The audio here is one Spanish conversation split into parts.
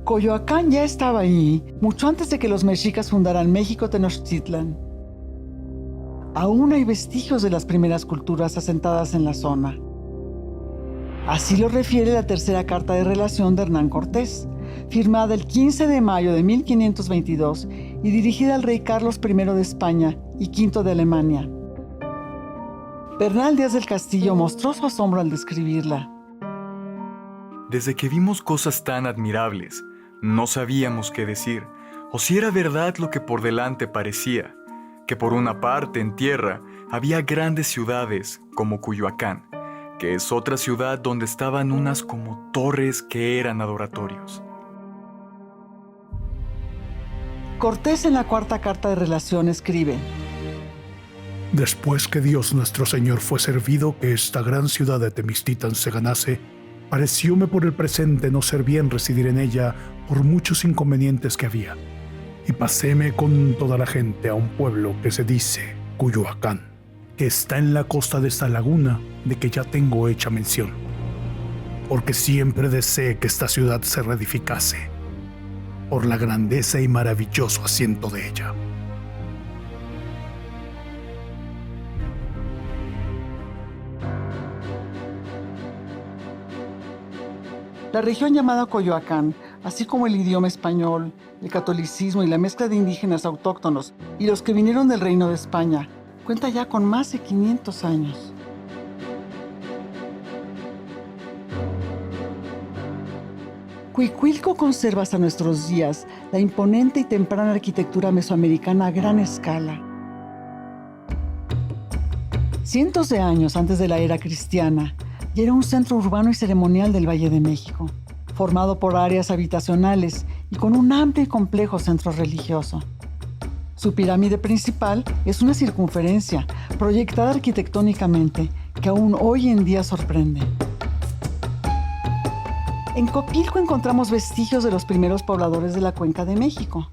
Coyoacán ya estaba ahí mucho antes de que los mexicas fundaran México Tenochtitlan. Aún hay vestigios de las primeras culturas asentadas en la zona. Así lo refiere la tercera carta de relación de Hernán Cortés, firmada el 15 de mayo de 1522 y dirigida al rey Carlos I de España y V de Alemania. Bernal Díaz del Castillo mostró su asombro al describirla. Desde que vimos cosas tan admirables, no sabíamos qué decir, o si era verdad lo que por delante parecía, que por una parte en tierra había grandes ciudades como Cuyoacán, que es otra ciudad donde estaban unas como torres que eran adoratorios. Cortés en la cuarta carta de relación escribe: Después que Dios nuestro Señor fue servido que esta gran ciudad de Temixtitan se ganase, parecióme por el presente no ser bien residir en ella por muchos inconvenientes que había, y paséme con toda la gente a un pueblo que se dice Cuyoacán, que está en la costa de esta laguna de que ya tengo hecha mención, porque siempre deseé que esta ciudad se reedificase, por la grandeza y maravilloso asiento de ella. La región llamada Coyoacán, así como el idioma español, el catolicismo y la mezcla de indígenas autóctonos y los que vinieron del Reino de España, cuenta ya con más de 500 años. Cuicuilco conserva hasta nuestros días la imponente y temprana arquitectura mesoamericana a gran escala. Cientos de años antes de la era cristiana, y era un centro urbano y ceremonial del Valle de México, formado por áreas habitacionales y con un amplio y complejo centro religioso. Su pirámide principal es una circunferencia proyectada arquitectónicamente que aún hoy en día sorprende. En Copilco encontramos vestigios de los primeros pobladores de la Cuenca de México,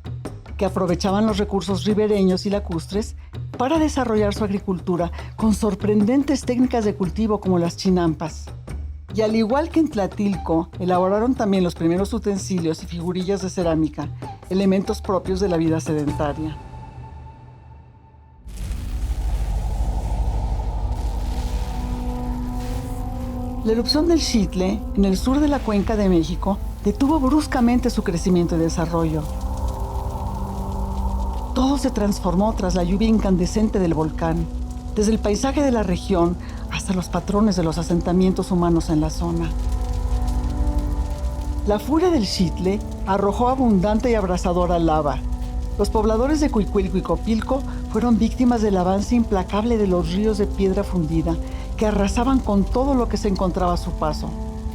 que aprovechaban los recursos ribereños y lacustres para desarrollar su agricultura con sorprendentes técnicas de cultivo como las chinampas. Y al igual que en Tlatilco, elaboraron también los primeros utensilios y figurillas de cerámica, elementos propios de la vida sedentaria. La erupción del Xitle, en el sur de la Cuenca de México, detuvo bruscamente su crecimiento y desarrollo. Todo se transformó tras la lluvia incandescente del volcán, desde el paisaje de la región hasta los patrones de los asentamientos humanos en la zona. La furia del Xitle arrojó abundante y abrasadora lava. Los pobladores de Cuicuilco y Copilco fueron víctimas del avance implacable de los ríos de piedra fundida que arrasaban con todo lo que se encontraba a su paso,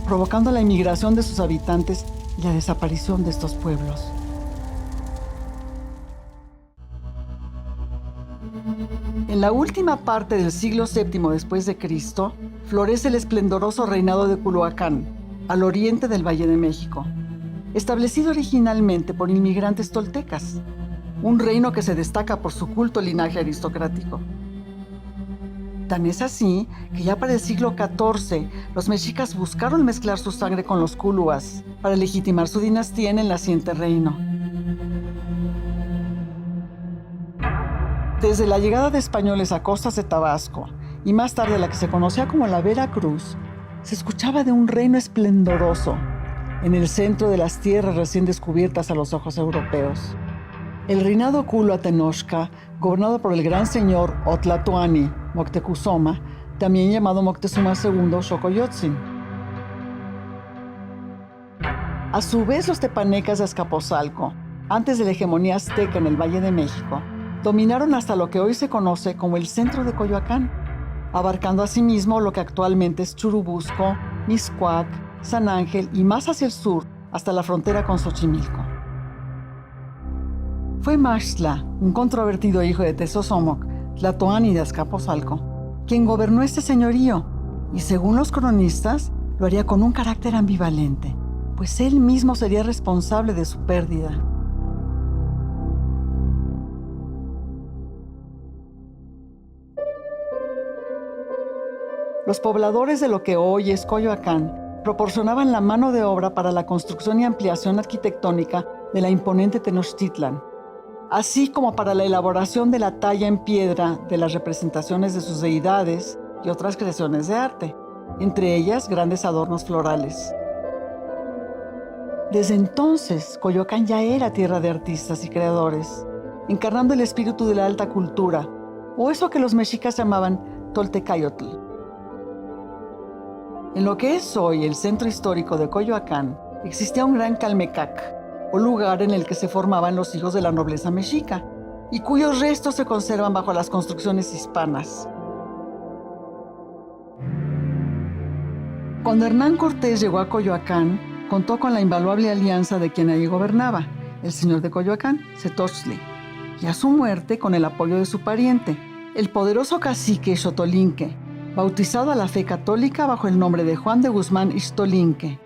provocando la inmigración de sus habitantes y la desaparición de estos pueblos. En la última parte del siglo VII después de Cristo, florece el esplendoroso reinado de Culhuacán, al oriente del Valle de México, establecido originalmente por inmigrantes toltecas, un reino que se destaca por su culto linaje aristocrático. Tan es así que ya para el siglo XIV, los mexicas buscaron mezclar su sangre con los culuas para legitimar su dinastía en el naciente reino. Desde la llegada de españoles a costas de Tabasco y más tarde la que se conocía como la Veracruz, se escuchaba de un reino esplendoroso en el centro de las tierras recién descubiertas a los ojos europeos. El reinado Culhua Tenochca, gobernado por el gran señor Otlatoani Moctezuma, también llamado Moctezuma II Xocoyotzin. A su vez, los tepanecas de Azcapotzalco, antes de la hegemonía azteca en el Valle de México, dominaron hasta lo que hoy se conoce como el centro de Coyoacán, abarcando asimismo lo que actualmente es Churubusco, Mixcoac, San Ángel y más hacia el sur hasta la frontera con Xochimilco. Fue Maxtla, un controvertido hijo de Tezosomoc, Tlatoani de Azcapotzalco, quien gobernó este señorío y, según los cronistas, lo haría con un carácter ambivalente, pues él mismo sería responsable de su pérdida. Los pobladores de lo que hoy es Coyoacán proporcionaban la mano de obra para la construcción y ampliación arquitectónica de la imponente Tenochtitlan, así como para la elaboración de la talla en piedra de las representaciones de sus deidades y otras creaciones de arte, entre ellas grandes adornos florales. Desde entonces, Coyoacán ya era tierra de artistas y creadores, encarnando el espíritu de la alta cultura, o eso que los mexicas llamaban Toltecayotl. En lo que es hoy el centro histórico de Coyoacán, existía un gran Calmecac, o lugar en el que se formaban los hijos de la nobleza mexica, y cuyos restos se conservan bajo las construcciones hispanas. Cuando Hernán Cortés llegó a Coyoacán, contó con la invaluable alianza de quien allí gobernaba, el señor de Coyoacán, Setochtli, y a su muerte con el apoyo de su pariente, el poderoso cacique Xotolinque, bautizado a la fe católica bajo el nombre de Juan de Guzmán Ixtolinque,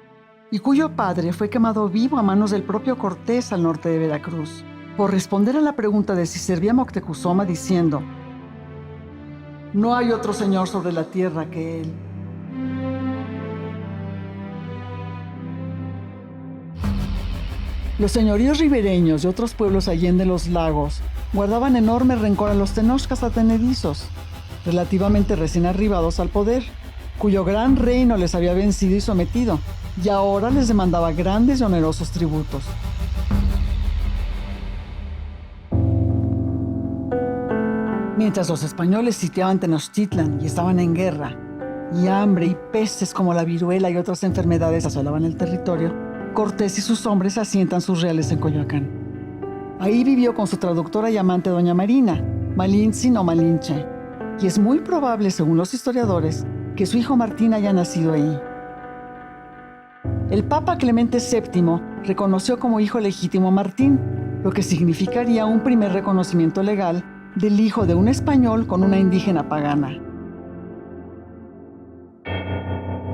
y cuyo padre fue quemado vivo a manos del propio Cortés al norte de Veracruz, por responder a la pregunta de si servía Moctezuma diciendo: «No hay otro señor sobre la tierra que él». Los señoríos ribereños de otros pueblos allende los lagos guardaban enorme rencor a los tenochcas advenedizos, relativamente recién arribados al poder, cuyo gran reino les había vencido y sometido, y ahora les demandaba grandes y onerosos tributos. Mientras los españoles sitiaban Tenochtitlan y estaban en guerra, y hambre y pestes como la viruela y otras enfermedades asolaban el territorio, Cortés y sus hombres asientan sus reales en Coyoacán. Ahí vivió con su traductora y amante doña Marina, Malintzin o Malinche, y es muy probable, según los historiadores, que su hijo Martín haya nacido ahí. El Papa Clemente VII reconoció como hijo legítimo a Martín, lo que significaría un primer reconocimiento legal del hijo de un español con una indígena pagana.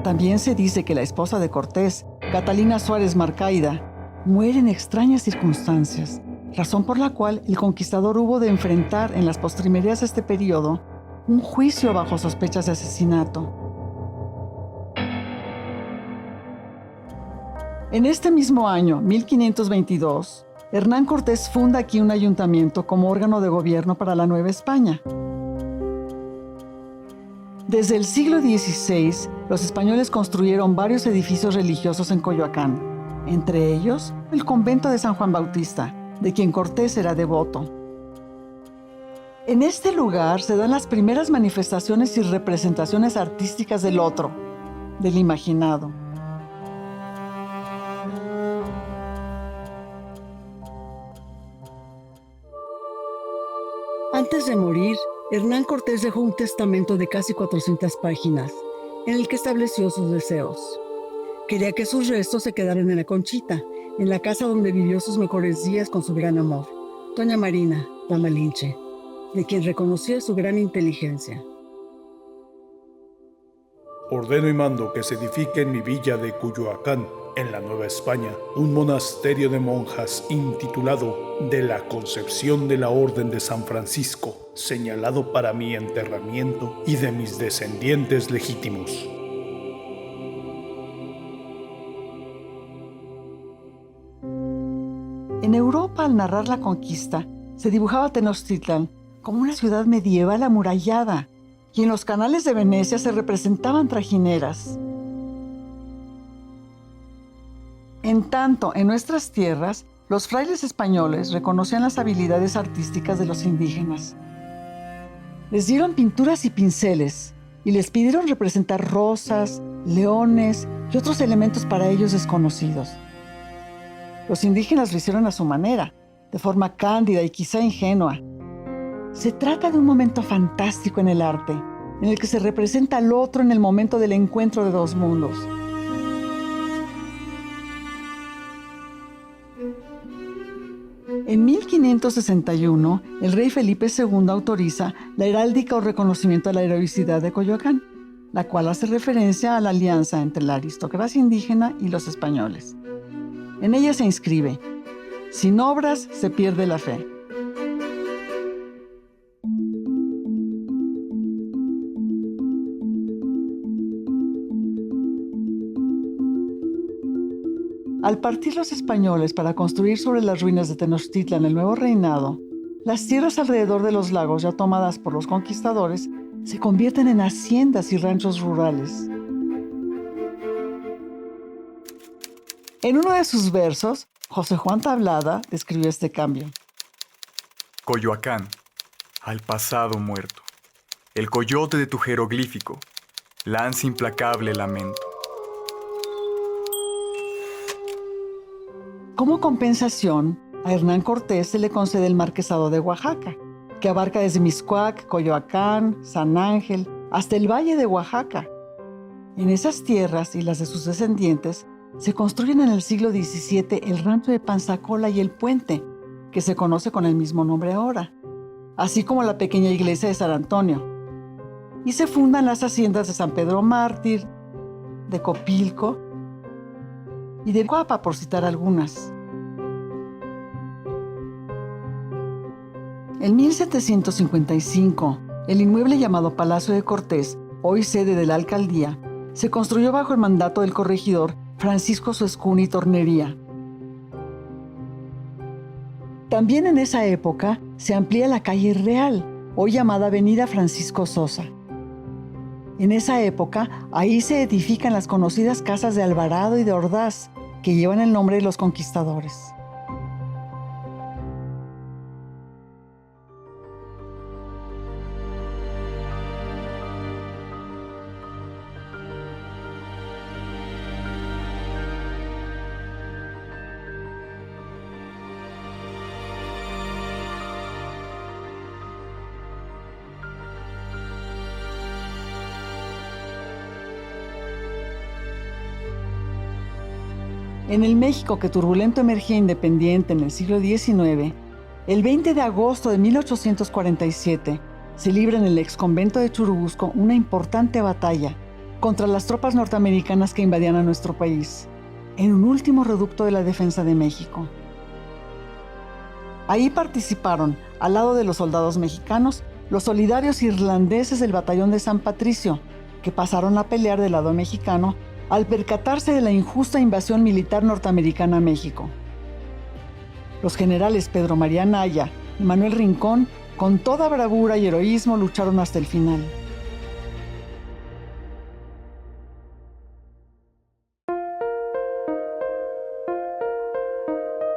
También se dice que la esposa de Cortés, Catalina Suárez Marcaida, muere en extrañas circunstancias, razón por la cual el conquistador hubo de enfrentar en las postrimerías de este periodo un juicio bajo sospechas de asesinato. En este mismo año, 1522, Hernán Cortés funda aquí un ayuntamiento como órgano de gobierno para la Nueva España. Desde el siglo XVI, los españoles construyeron varios edificios religiosos en Coyoacán, entre ellos el convento de San Juan Bautista, de quien Cortés era devoto. En este lugar se dan las primeras manifestaciones y representaciones artísticas del otro, del imaginado. Antes de morir, Hernán Cortés dejó un testamento de casi 400 páginas, en el que estableció sus deseos. Quería que sus restos se quedaran en la Conchita, en la casa donde vivió sus mejores días con su gran amor, doña Marina, la Malinche, de quien reconocía su gran inteligencia. Ordeno y mando que se edifique en mi villa de Coyoacán, en la Nueva España, un monasterio de monjas intitulado de la Concepción de la Orden de San Francisco, señalado para mi enterramiento y de mis descendientes legítimos. En Europa, al narrar la conquista, se dibujaba Tenochtitlan como una ciudad medieval amurallada, y en los canales de Venecia se representaban trajineras. En tanto, en nuestras tierras, los frailes españoles reconocían las habilidades artísticas de los indígenas. Les dieron pinturas y pinceles, y les pidieron representar rosas, leones y otros elementos para ellos desconocidos. Los indígenas lo hicieron a su manera, de forma cándida y quizá ingenua. Se trata de un momento fantástico en el arte, en el que se representa al otro en el momento del encuentro de dos mundos. En 1561, el rey Felipe II autoriza la heráldica o reconocimiento a la heroicidad de Coyoacán, la cual hace referencia a la alianza entre la aristocracia indígena y los españoles. En ella se inscribe: sin obras se pierde la fe. Al partir los españoles para construir sobre las ruinas de Tenochtitlan el nuevo reinado, las tierras alrededor de los lagos ya tomadas por los conquistadores se convierten en haciendas y ranchos rurales. En uno de sus versos, José Juan Tablada describió este cambio. Coyoacán, al pasado muerto, el coyote de tu jeroglífico, lanza implacable lamento. Como compensación, a Hernán Cortés se le concede el marquesado de Oaxaca, que abarca desde Mixcoac, Coyoacán, San Ángel, hasta el Valle de Oaxaca. En esas tierras y las de sus descendientes, se construyen en el siglo XVII el rancho de Panzacola y el puente, que se conoce con el mismo nombre ahora, así como la pequeña iglesia de San Antonio. Y se fundan las haciendas de San Pedro Mártir, de Copilco y de Cuapa, por citar algunas. En 1755, el inmueble llamado Palacio de Cortés, hoy sede de la alcaldía, se construyó bajo el mandato del corregidor Francisco Suescuni Tornería. También en esa época se amplía la calle Real, hoy llamada Avenida Francisco Sosa. En esa época, ahí se edifican las conocidas casas de Alvarado y de Ordaz, que llevan el nombre de los conquistadores. En el México que turbulento emergía independiente en el siglo XIX, el 20 de agosto de 1847 se libra en el exconvento de Churubusco una importante batalla contra las tropas norteamericanas que invadían a nuestro país, en un último reducto de la defensa de México. Ahí participaron, al lado de los soldados mexicanos, los solidarios irlandeses del batallón de San Patricio, que pasaron a pelear del lado mexicano al percatarse de la injusta invasión militar norteamericana a México. Los generales Pedro María Anaya y Manuel Rincón, con toda bravura y heroísmo, lucharon hasta el final.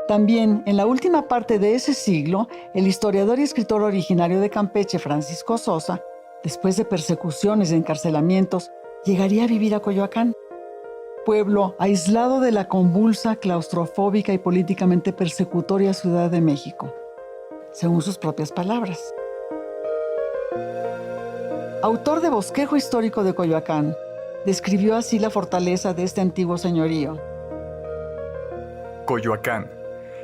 También, en la última parte de ese siglo, el historiador y escritor originario de Campeche, Francisco Sosa, después de persecuciones y encarcelamientos, llegaría a vivir a Coyoacán, pueblo aislado de la convulsa, claustrofóbica y políticamente persecutoria Ciudad de México, según sus propias palabras. Autor de Bosquejo Histórico de Coyoacán, describió así la fortaleza de este antiguo señorío. Coyoacán,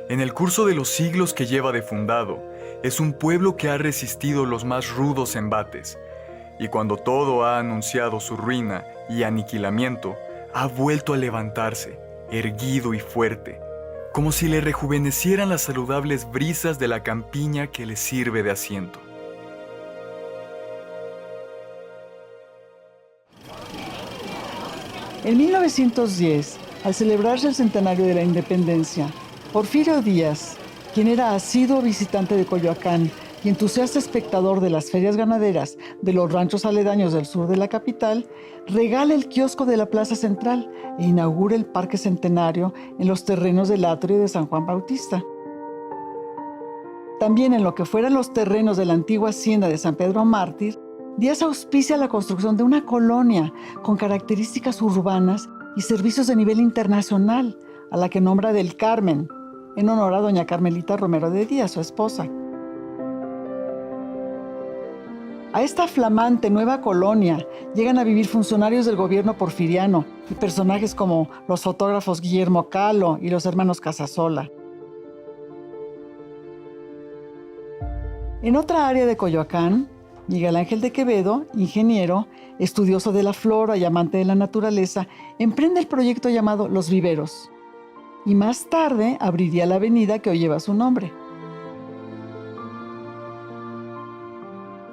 en el curso de los siglos que lleva de fundado, es un pueblo que ha resistido los más rudos embates, y cuando todo ha anunciado su ruina y aniquilamiento, ha vuelto a levantarse, erguido y fuerte, como si le rejuvenecieran las saludables brisas de la campiña que le sirve de asiento. En 1910, al celebrarse el centenario de la independencia, Porfirio Díaz, quien era asiduo visitante de Coyoacán y entusiasta espectador de las ferias ganaderas de los ranchos aledaños del sur de la capital, regala el kiosco de la Plaza Central e inaugura el Parque Centenario en los terrenos del atrio de San Juan Bautista. También en lo que fueran los terrenos de la antigua hacienda de San Pedro Mártir, Díaz auspicia la construcción de una colonia con características urbanas y servicios de nivel internacional, a la que nombra del Carmen, en honor a doña Carmelita Romero de Díaz, su esposa. A esta flamante nueva colonia llegan a vivir funcionarios del gobierno porfiriano y personajes como los fotógrafos Guillermo Kahlo y los hermanos Casasola. En otra área de Coyoacán, Miguel Ángel de Quevedo, ingeniero, estudioso de la flora y amante de la naturaleza, emprende el proyecto llamado Los Viveros, y más tarde abriría la avenida que hoy lleva su nombre.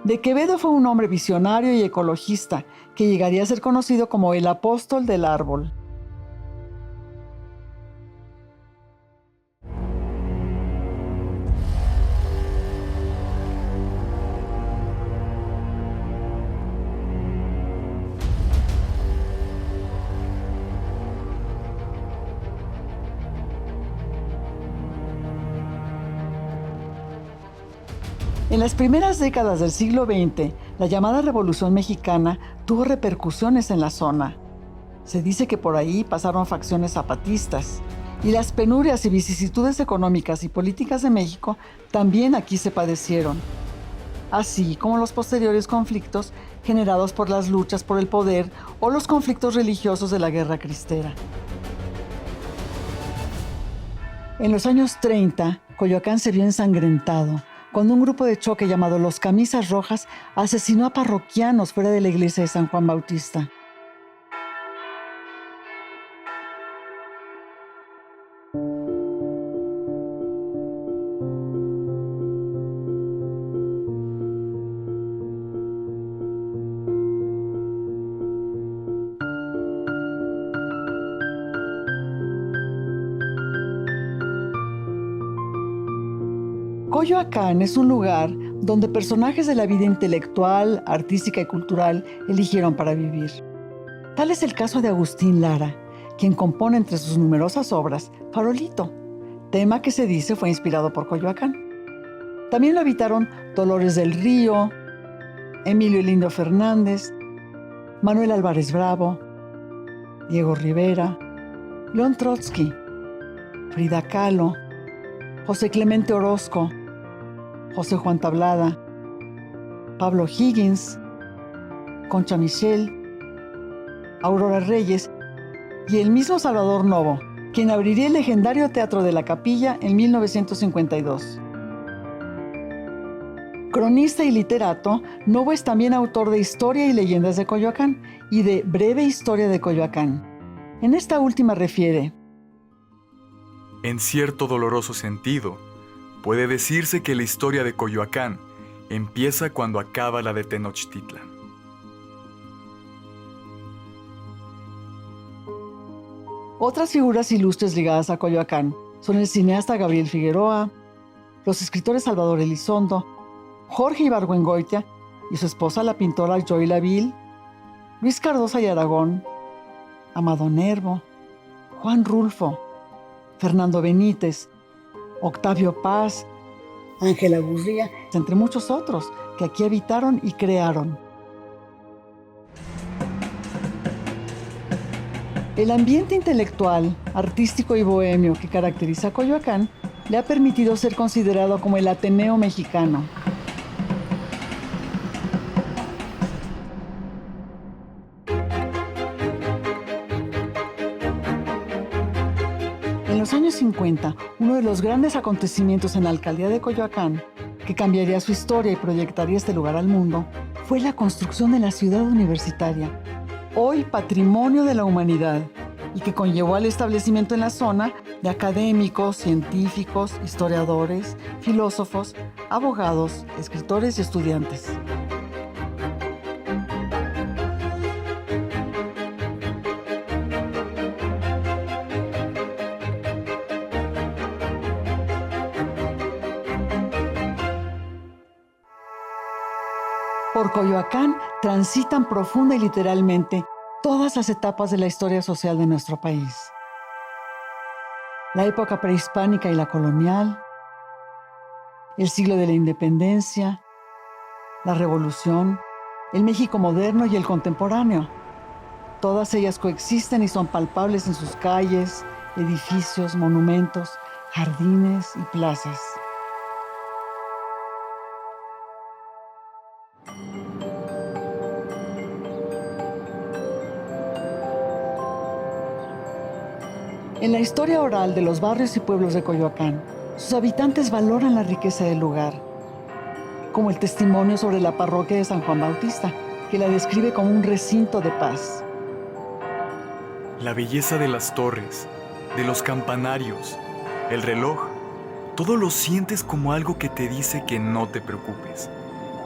De Quevedo fue un hombre visionario y ecologista que llegaría a ser conocido como el apóstol del árbol. En las primeras décadas del siglo XX, la llamada Revolución Mexicana tuvo repercusiones en la zona. Se dice que por ahí pasaron facciones zapatistas, y las penurias y vicisitudes económicas y políticas de México también aquí se padecieron, así como los posteriores conflictos generados por las luchas por el poder o los conflictos religiosos de la Guerra Cristera. En los años 30, Coyoacán se vio ensangrentado cuando un grupo de choque llamado Los Camisas Rojas asesinó a parroquianos fuera de la iglesia de San Juan Bautista. Coyoacán es un lugar donde personajes de la vida intelectual, artística y cultural eligieron para vivir. Tal es el caso de Agustín Lara, quien compone entre sus numerosas obras Farolito, tema que se dice fue inspirado por Coyoacán. También lo habitaron Dolores del Río, Emilio Lindo Fernández, Manuel Álvarez Bravo, Diego Rivera, León Trotsky, Frida Kahlo, José Clemente Orozco, José Juan Tablada, Pablo Higgins, Concha Michel, Aurora Reyes y el mismo Salvador Novo, quien abriría el legendario Teatro de la Capilla en 1952. Cronista y literato, Novo es también autor de Historia y Leyendas de Coyoacán y de Breve Historia de Coyoacán. En esta última refiere: en cierto doloroso sentido, puede decirse que la historia de Coyoacán empieza cuando acaba la de Tenochtitlan. Otras figuras ilustres ligadas a Coyoacán son el cineasta Gabriel Figueroa, los escritores Salvador Elizondo, Jorge Ibargüengoitia y su esposa la pintora Joy Laville, Luis Cardosa y Aragón, Amado Nervo, Juan Rulfo, Fernando Benítez, Octavio Paz, Ángela Gurría, entre muchos otros que aquí habitaron y crearon. El ambiente intelectual, artístico y bohemio que caracteriza a Coyoacán le ha permitido ser considerado como el Ateneo mexicano. En los años 50, uno de los grandes acontecimientos en la alcaldía de Coyoacán, que cambiaría su historia y proyectaría este lugar al mundo, fue la construcción de la ciudad universitaria, hoy patrimonio de la humanidad, y que conllevó al establecimiento en la zona de académicos, científicos, historiadores, filósofos, abogados, escritores y estudiantes. Por Coyoacán transitan profunda y literalmente todas las etapas de la historia social de nuestro país. La época prehispánica y la colonial, el siglo de la independencia, la revolución, el México moderno y el contemporáneo. Todas ellas coexisten y son palpables en sus calles, edificios, monumentos, jardines y plazas. En la historia oral de los barrios y pueblos de Coyoacán, sus habitantes valoran la riqueza del lugar, como el testimonio sobre la parroquia de San Juan Bautista, que la describe como un recinto de paz. La belleza de las torres, de los campanarios, el reloj, todo lo sientes como algo que te dice que no te preocupes,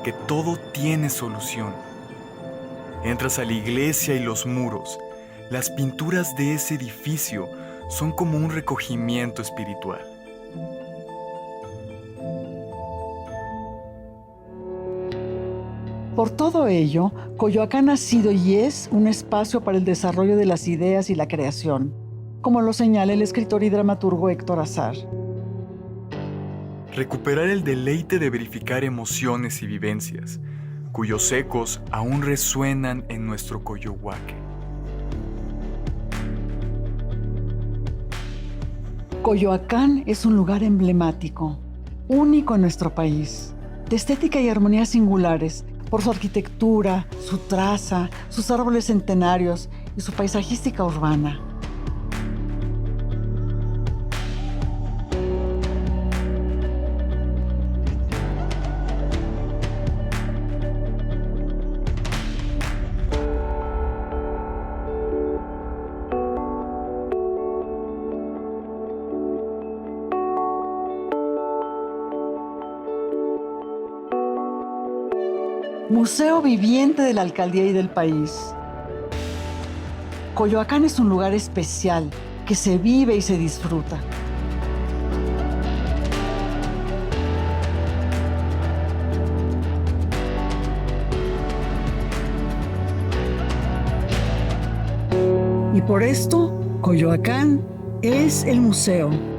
que todo tiene solución. Entras a la iglesia y los muros, las pinturas de ese edificio son como un recogimiento espiritual. Por todo ello, Coyoacán ha sido y es un espacio para el desarrollo de las ideas y la creación, como lo señala el escritor y dramaturgo Héctor Azar. recuperar el deleite de verificar emociones y vivencias, cuyos ecos aún resuenan en nuestro Coyohuaque. Coyoacán es un lugar emblemático, único en nuestro país, de estética y armonía singulares por su arquitectura, su traza, sus árboles centenarios y su paisajística urbana. Museo viviente de la alcaldía y del país. Coyoacán es un lugar especial que se vive y se disfruta. Y por esto, Coyoacán es el museo.